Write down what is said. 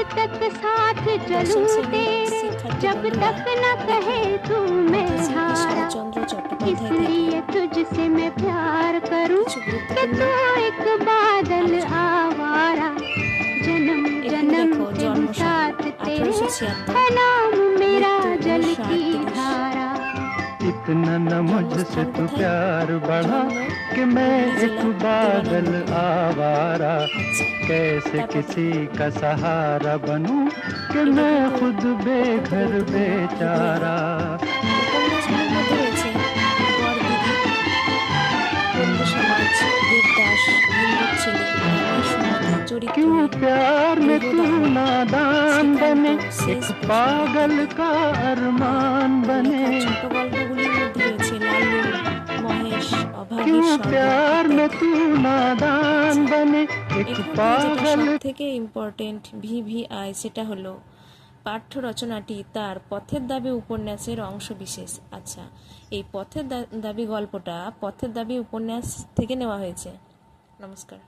तक साथ चलूं तेरे, जब तक न कहे तू मैं हारा, इसलिए तुझसे मैं प्यार करूं कि तू एक बादल आवारा। जन्म जन्म से हूँ साथ तेरे, है नाम मेरा जल की धारा। इतना न मुझसे तू प्यार बढ़ा कि मैं एक बादल आवारा। कैसे किसी का सहारा बनूं कि मैं खुद बेघर बेचारा। क्यों प्यार में तू नादान बने, एक पागल का अरमान बने। क्यों प्यार में तू नादान बने, एक पागल। থেকে ইম্পর্টেন্ট ভিভিআই সেটা হলো পাঠ্য রচনাটি তার পথের দাবি উপন্যাসের অংশবিশেষ। আচ্ছা, এই পথের দাবি গল্পটা পথের দাবি উপন্যাস থেকে নেওয়া হয়েছে। নমস্কার।